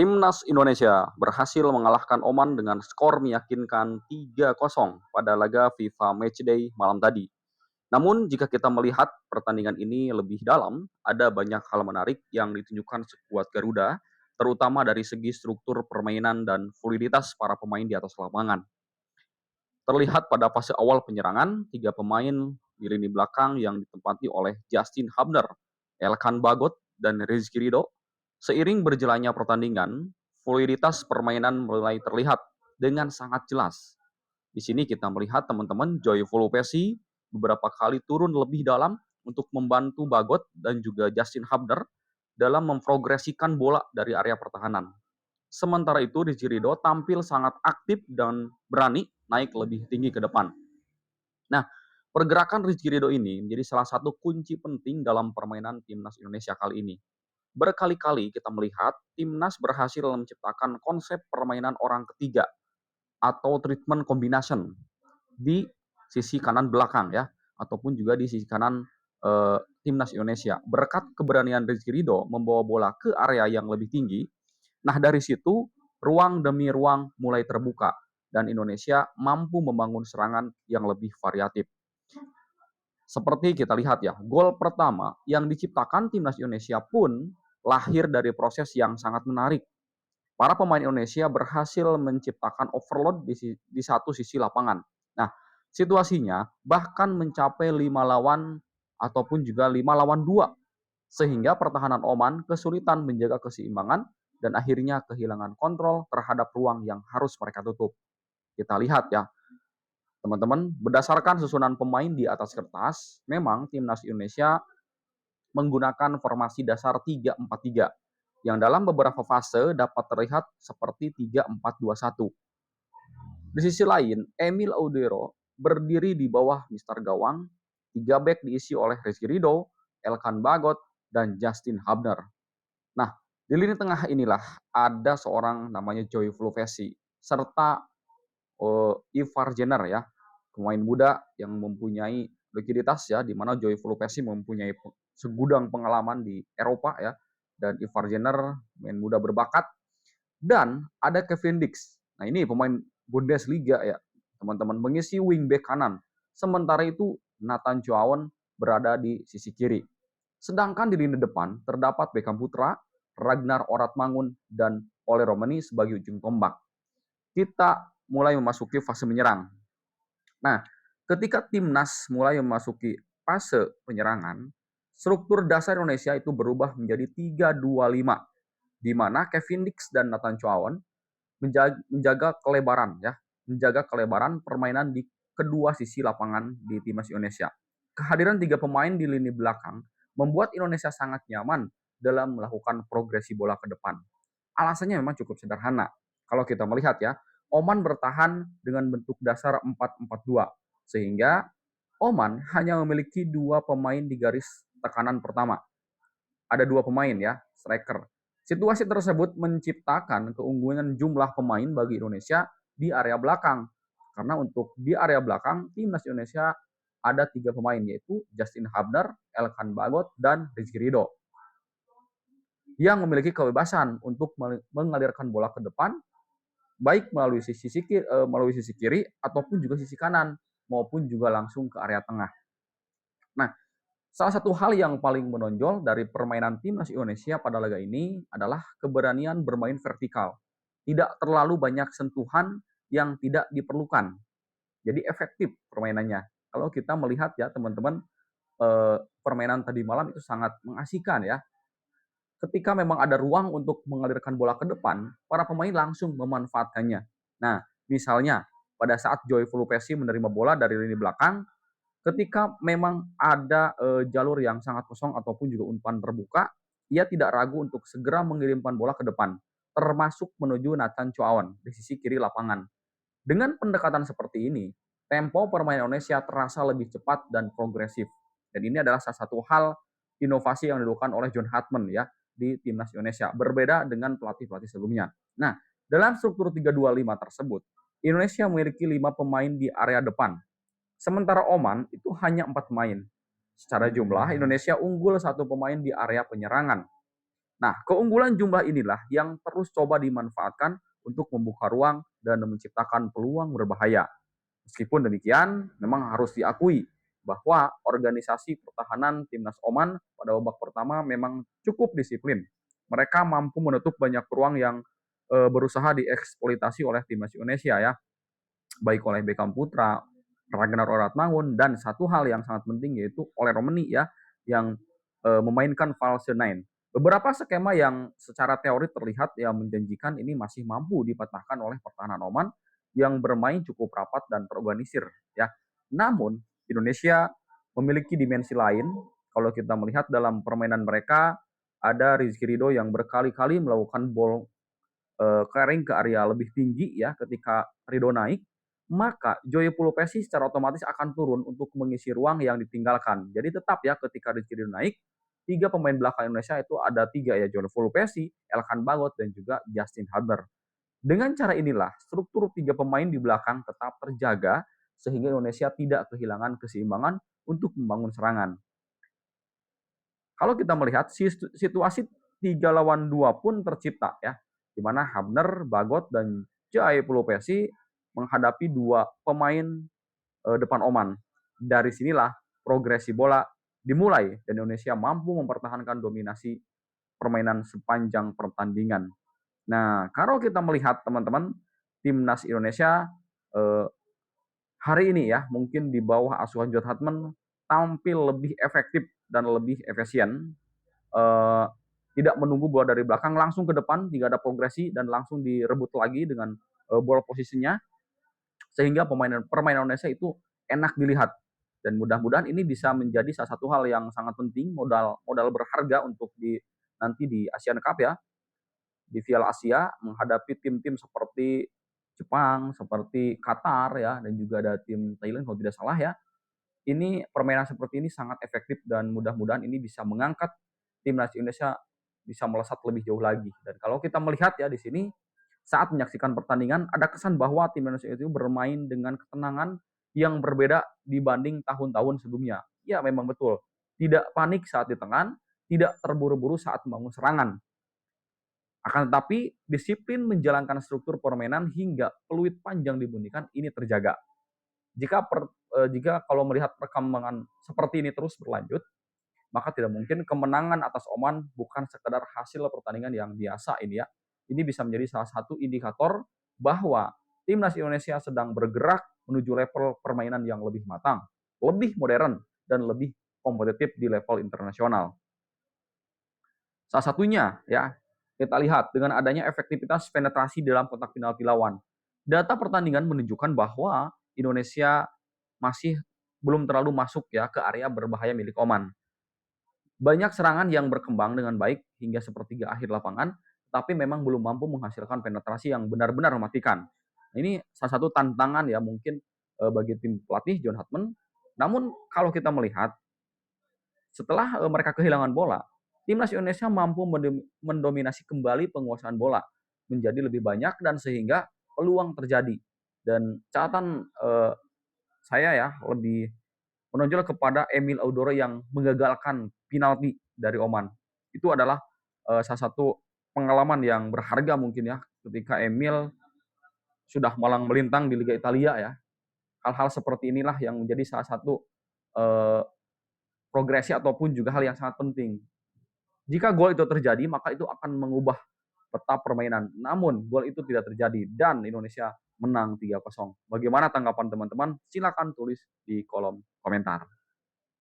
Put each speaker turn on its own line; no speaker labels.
Timnas Indonesia berhasil mengalahkan Oman dengan skor meyakinkan 3-0 pada laga FIFA Matchday malam tadi. Namun jika kita melihat pertandingan ini lebih dalam, ada banyak hal menarik yang ditunjukkan skuad Garuda, terutama dari segi struktur permainan dan fluiditas para pemain di atas lapangan. Terlihat pada fase awal penyerangan, tiga pemain di lini belakang yang ditempati oleh Justin Hubner, Elkan Bagot, dan Rizky Ridho. Seiring berjalannya pertandingan, fluiditas permainan mulai terlihat dengan sangat jelas. Di sini kita melihat teman-teman Joyful Pesi beberapa kali turun lebih dalam untuk membantu Bagot dan juga Justin Hubner dalam memprogresikan bola dari area pertahanan. Sementara itu Rizky Ridho tampil sangat aktif dan berani naik lebih tinggi ke depan. Nah, pergerakan Rizky Ridho ini menjadi salah satu kunci penting dalam permainan Timnas Indonesia kali ini. Berkali-kali kita melihat Timnas berhasil menciptakan konsep permainan orang ketiga atau treatment combination di sisi kanan belakang ya, ataupun juga di sisi kanan Timnas Indonesia. Berkat keberanian Rizky Ridho membawa bola ke area yang lebih tinggi, nah dari situ ruang demi ruang mulai terbuka dan Indonesia mampu membangun serangan yang lebih variatif. Seperti kita lihat ya, gol pertama yang diciptakan Timnas Indonesia pun lahir dari proses yang sangat menarik. Para pemain Indonesia berhasil menciptakan overload di satu sisi lapangan. Nah, situasinya bahkan mencapai 5 lawan ataupun juga 5 lawan 2. Sehingga pertahanan Oman kesulitan menjaga keseimbangan dan akhirnya kehilangan kontrol terhadap ruang yang harus mereka tutup. Kita lihat ya, teman-teman, berdasarkan susunan pemain di atas kertas, memang Timnas Indonesia menggunakan formasi dasar 3-4-3 yang dalam beberapa fase dapat terlihat seperti 3-4-2-1. Di sisi lain, Emil Audero berdiri di bawah Mister Gawang, 3 back diisi oleh Rizky Ridho, Elkan Bagot, dan Justin Hubner. Nah, di lini tengah inilah ada seorang namanya Joyful Pesi, serta Ivar Jenner ya, pemain muda yang mempunyai likuiditas ya, di mana Joyful Pesi mempunyai segudang pengalaman di Eropa ya, dan Ivar Jenner pemain muda berbakat, dan ada Kevin Dix. Nah ini pemain Bundesliga ya, teman-teman, mengisi wingback kanan. Sementara itu Nathan Chuaon berada di sisi kiri. Sedangkan di lini depan terdapat Beckham Putra, Ragnar Oratmangun, dan Ole Romani sebagai ujung tombak. Kita mulai memasuki fase menyerang. Nah, ketika Timnas mulai memasuki fase penyerangan, struktur dasar Indonesia itu berubah menjadi 3-2-5, di mana Kevin Dix dan Nathan Chuaon menjaga kelebaran ya, menjaga kelebaran permainan di kedua sisi lapangan di Timnas Indonesia. Kehadiran 3 pemain di lini belakang membuat Indonesia sangat nyaman dalam melakukan progresi bola ke depan. Alasannya memang cukup sederhana. Kalau kita melihat ya, Oman bertahan dengan bentuk dasar 4-4-2, sehingga Oman hanya memiliki 2 pemain di garis tekanan pertama. Ada 2 pemain ya, striker. Situasi tersebut menciptakan keunggulan jumlah pemain bagi Indonesia di area belakang. Karena untuk di area belakang, Timnas Indonesia ada 3 pemain, yaitu Justin Hubner, Elkan Bagot, dan Rizky Ridho, yang memiliki kebebasan untuk mengalirkan bola ke depan, baik melalui sisi kiri ataupun juga sisi kanan, maupun juga langsung ke area tengah. Nah, salah satu hal yang paling menonjol dari permainan Timnas Indonesia pada laga ini adalah keberanian bermain vertikal. Tidak terlalu banyak sentuhan yang tidak diperlukan. Jadi efektif permainannya. Kalau kita melihat ya teman-teman, permainan tadi malam itu sangat mengasihkan ya. Ketika memang ada ruang untuk mengalirkan bola ke depan, para pemain langsung memanfaatkannya. Nah, misalnya pada saat Joyful Pesi menerima bola dari lini belakang, ketika memang ada jalur yang sangat kosong ataupun juga umpan terbuka, ia tidak ragu untuk segera mengirimkan bola ke depan, termasuk menuju Nathan Chuaon di sisi kiri lapangan. Dengan pendekatan seperti ini, tempo permainan Indonesia terasa lebih cepat dan progresif. Dan ini adalah salah satu hal inovasi yang dilakukan oleh John Hartman ya di Timnas Indonesia, berbeda dengan pelatih-pelatih sebelumnya. Nah, dalam struktur 3-2-5 tersebut, Indonesia memiliki 5 pemain di area depan. Sementara Oman itu hanya 4 pemain. Secara jumlah, Indonesia unggul 1 pemain di area penyerangan. Nah, keunggulan jumlah inilah yang terus coba dimanfaatkan untuk membuka ruang dan menciptakan peluang berbahaya. Meskipun demikian, memang harus diakui bahwa organisasi pertahanan Timnas Oman pada babak pertama memang cukup disiplin. Mereka mampu menutup banyak ruang yang berusaha dieksploitasi oleh Timnas Indonesia ya, baik oleh Beckham Putra, Ragnar Oratmangun, dan satu hal yang sangat penting yaitu oleh Romani ya, yang memainkan false nine. Beberapa skema yang secara teori terlihat yang menjanjikan ini masih mampu dipatahkan oleh pertahanan Oman yang bermain cukup rapat dan terorganisir ya. Namun Indonesia memiliki dimensi lain. Kalau kita melihat dalam permainan mereka, ada Rizky Ridho yang berkali-kali melakukan ball carrying ke area lebih tinggi ya ketika Ridho naik, maka Joy Pulupesi secara otomatis akan turun untuk mengisi ruang yang ditinggalkan. Jadi tetap ya ketika Rizky Ridho naik, tiga pemain belakang Indonesia itu ada tiga ya, Joy Pulupesi, Elkan Bagot, dan juga Justin Haber. Dengan cara inilah, struktur tiga pemain di belakang tetap terjaga sehingga Indonesia tidak kehilangan keseimbangan untuk membangun serangan. Kalau kita melihat situasi 3 lawan 2 pun tercipta ya, di mana Habner, Bagot, dan Jai Pulupesi menghadapi dua pemain depan Oman. Dari sinilah progresi bola dimulai dan Indonesia mampu mempertahankan dominasi permainan sepanjang pertandingan. Nah, kalau kita melihat teman-teman, timnas Indonesia eh, hari ini ya, mungkin di bawah asuhan John Hartman tampil lebih efektif dan lebih efisien. Eh, Tidak menunggu bola dari belakang, langsung ke depan, tidak ada progresi dan langsung direbut lagi dengan bola posisinya, sehingga permainan Indonesia itu enak dilihat. Dan mudah-mudahan ini bisa menjadi salah satu hal yang sangat penting, modal berharga untuk nanti di Asian Cup ya, di Piala Asia menghadapi tim-tim seperti Jepang, seperti Qatar ya, dan juga ada tim Thailand kalau tidak salah ya. Ini permainan seperti ini sangat efektif dan mudah-mudahan ini bisa mengangkat timnas Indonesia bisa melesat lebih jauh lagi. Dan kalau kita melihat ya di sini saat menyaksikan pertandingan ada kesan bahwa tim Indonesia itu bermain dengan ketenangan yang berbeda dibanding tahun-tahun sebelumnya. Ya memang betul. Tidak panik saat di tengah, tidak terburu-buru saat membangun serangan. Akan tetapi, disiplin menjalankan struktur permainan hingga peluit panjang dibunyikan ini terjaga. Jika kalau melihat perkembangan seperti ini terus berlanjut, maka tidak mungkin kemenangan atas Oman bukan sekedar hasil pertandingan yang biasa ini ya. Ini bisa menjadi salah satu indikator bahwa timnas Indonesia sedang bergerak menuju level permainan yang lebih matang, lebih modern, dan lebih kompetitif di level internasional. Salah satunya ya, kita lihat dengan adanya efektivitas penetrasi dalam kotak penalti lawan. Data pertandingan menunjukkan bahwa Indonesia masih belum terlalu masuk ya ke area berbahaya milik Oman. Banyak serangan yang berkembang dengan baik hingga sepertiga akhir lapangan, tapi memang belum mampu menghasilkan penetrasi yang benar-benar mematikan. Ini salah satu tantangan ya mungkin bagi tim pelatih John Hartman. Namun kalau kita melihat setelah mereka kehilangan bola, timnas Indonesia mampu mendominasi kembali penguasaan bola menjadi lebih banyak dan sehingga peluang terjadi. Dan catatan saya ya lebih menonjol kepada Emil Audore yang menggagalkan penalti dari Oman. Itu adalah salah satu pengalaman yang berharga mungkin ya ketika Emil sudah malang melintang di Liga Italia ya. Hal-hal seperti inilah yang menjadi salah satu eh, progresi ataupun juga hal yang sangat penting. Jika gol itu terjadi, maka itu akan mengubah peta permainan. Namun, gol itu tidak terjadi dan Indonesia menang 3-0. Bagaimana tanggapan teman-teman? Silakan tulis di kolom komentar.